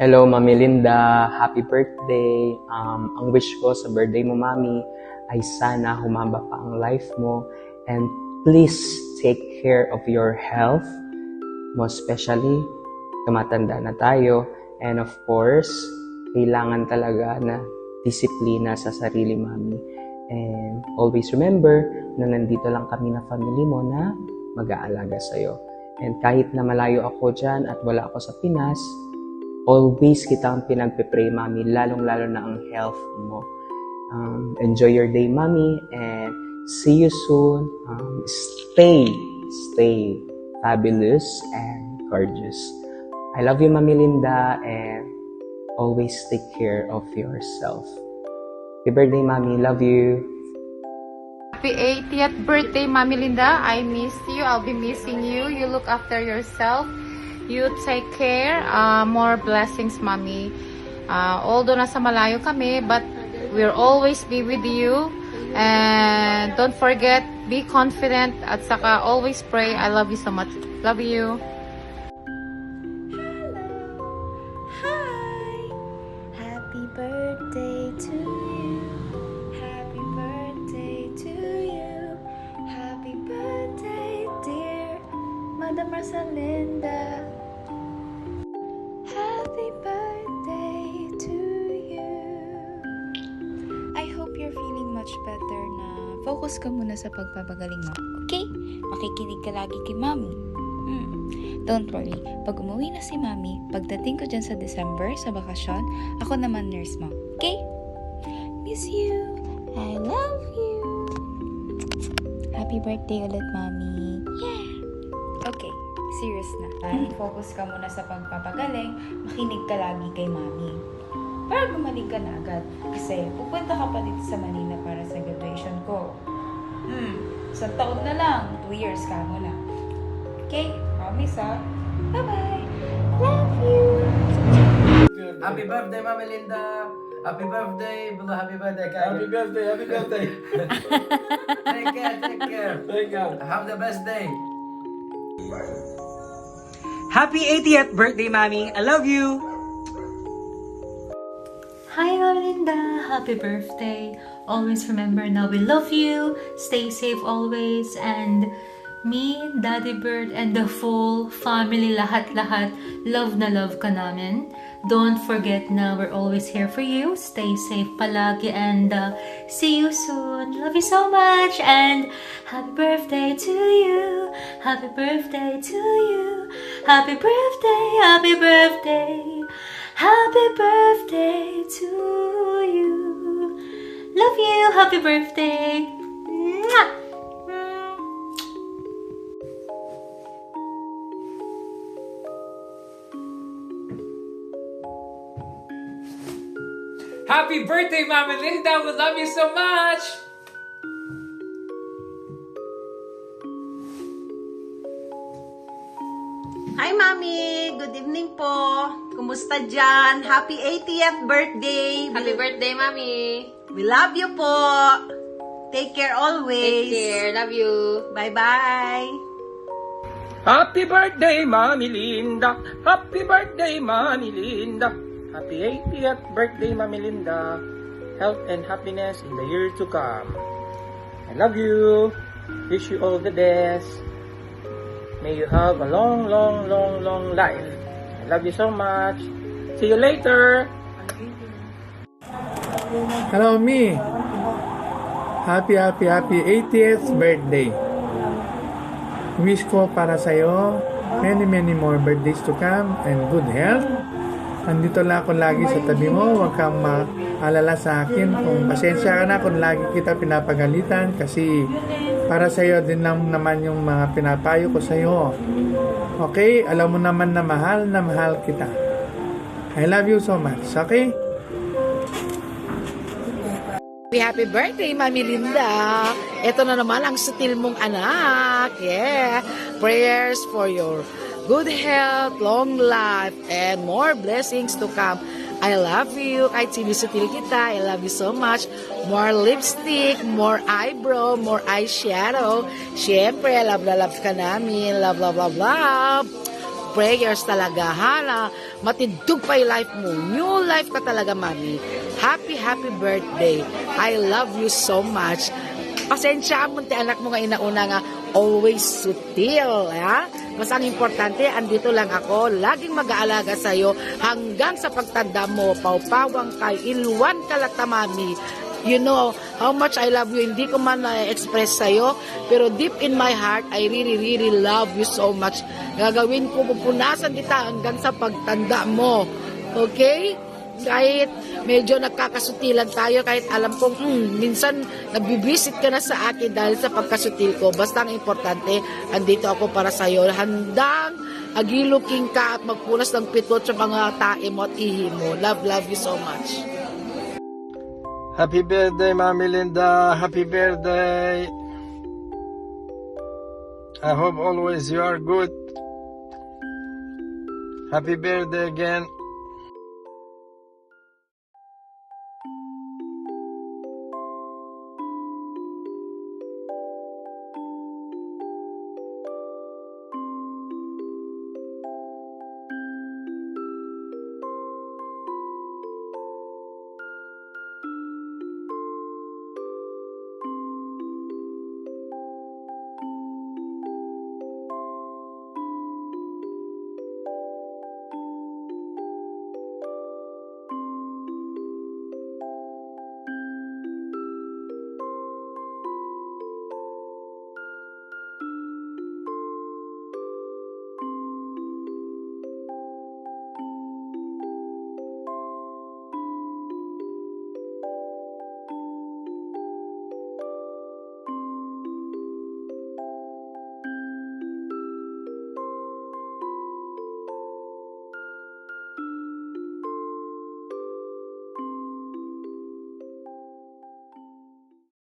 Hello, Mami Linda. Happy birthday. Ang wish ko sa birthday mo, Mami, ay sana humaba pa ang life mo. And please take care of your health. Most especially, tumatanda na tayo. And of course, kailangan talaga na disiplina sa sarili, Mami. And always remember na nandito lang kami na family mo na mag-aalaga sa'yo. And kahit na malayo ako dyan at wala ako sa Pinas, always kitang pinagpe-pray, Mami, lalong-lalo na ang health mo. Enjoy your day, Mami, and see you soon. Stay fabulous and gorgeous. I love you, Mami Linda, and always take care of yourself. Happy birthday, Mami. Love you. Happy 80th birthday, Mami Linda. I miss you. I'll be missing you. You look after yourself. You take care. More blessings, Mami. Although nasa malayo kami, but we'll always be with you. And don't forget, be confident at saka always pray. I love you so much. Love you. Hi! Happy birthday to you. Happy birthday to you. Happy birthday, dear Madam Rosalinda. Happy birthday to you. I hope you're feeling much better na. Focus ka muna sa pagpapagaling mo, okay? Makikinig ka lagi kay Mami. Don't worry, pag umuwi na si Mami, pagdating ko dyan sa December, sa bakasyon, ako naman nurse mo, okay? Miss you. I love you. Happy birthday ulit, Mami. Yeah! Okay, serious na. Focus ka muna sa pagpapagaling, makinig ka lagi kay Mami. Para gumaling ka na agad. Kasi pupunta ka pa dito sa Manila para sa graduation ko. Sa taon na lang, 2 years ka muna. Okay? Promise, ha? Bye-bye! Love you! Happy birthday, Mami Linda! Happy birthday! Bula, happy birthday, Kaya. Happy birthday, happy birthday. Take care. Thank you. Have the best day. Happy 80th birthday, Mami. I love you. Hi, Mami Linda. Happy birthday. Always remember na we love you. Stay safe always. And me, Daddy Bird, and the full family, lahat-lahat, love na love ka namin. Don't forget na we're always here for you. Stay safe palagi and see you soon. Love you so much and happy birthday to you. Happy birthday to you. Happy birthday, happy birthday. Happy birthday to you. Love you. Happy birthday. Mwah! Happy birthday, Mami Linda. We love you so much. Hi, Mami! Good evening po! Kumusta dyan? Happy 80th birthday! Happy birthday, Mami. We love you po! Take care always! Take care. Love you. Bye-bye! Happy birthday, Mami Linda. Happy birthday, Mami Linda. Happy 80th birthday, Mami Linda. Health and happiness in the year to come. I love you. Wish you all the best. May you have a long, long, long, long life. I love you so much. See you later. Hello, me. Happy 80th birthday. Wish ko para sa'yo many more birthdays to come and good health. Andito lang ako lagi sa tabi mo. Huwag kang maalala sa akin. Kung pasensya ka na kung lagi kita pinapagalitan kasi para sa'yo din lang naman yung mga pinapayo ko sa'yo. Okay? Alam mo naman na mahal kita. I love you so much. Okay? Happy birthday, Mami Linda. Ito na naman ang sutil mong anak. Yeah. Prayers for your good health, long life, and more blessings to come. I love you. Kahit sinusutil kita, I love you so much. More lipstick, more eyebrow, more eyeshadow. Siyempre, love na love ka namin. Love, love, love, love. prayers talaga, ha, na matindog pa yung life mo. New life ka talaga, Mami. Happy birthday. I love you so much. Pasensya mo, anak mo nga inauna nga, always sutil, ha? Mas ang importante, andito lang ako, laging mag-aalaga sa'yo hanggang sa pagtanda mo, pawpawang kay ilwan kalata, Mami. You know how much I love you. Hindi ko man na-express sa'yo, pero deep in my heart, I really love you so much. Gagawin ko, pupunasan kita hanggang sa pagtanda mo. Okay? Kahit medyo nagkakasutilan tayo, kahit alam kong minsan nagbibisit ka na sa akin dahil sa pagkasutil ko. Basta ang importante, andito ako para sa'yo. Handang agiluking ka at magpunas ng pitot sa mga tae mo at ihi mo. Love you so much. Happy birthday, Mami Linda. Happy birthday. I hope always you are good. Happy birthday again.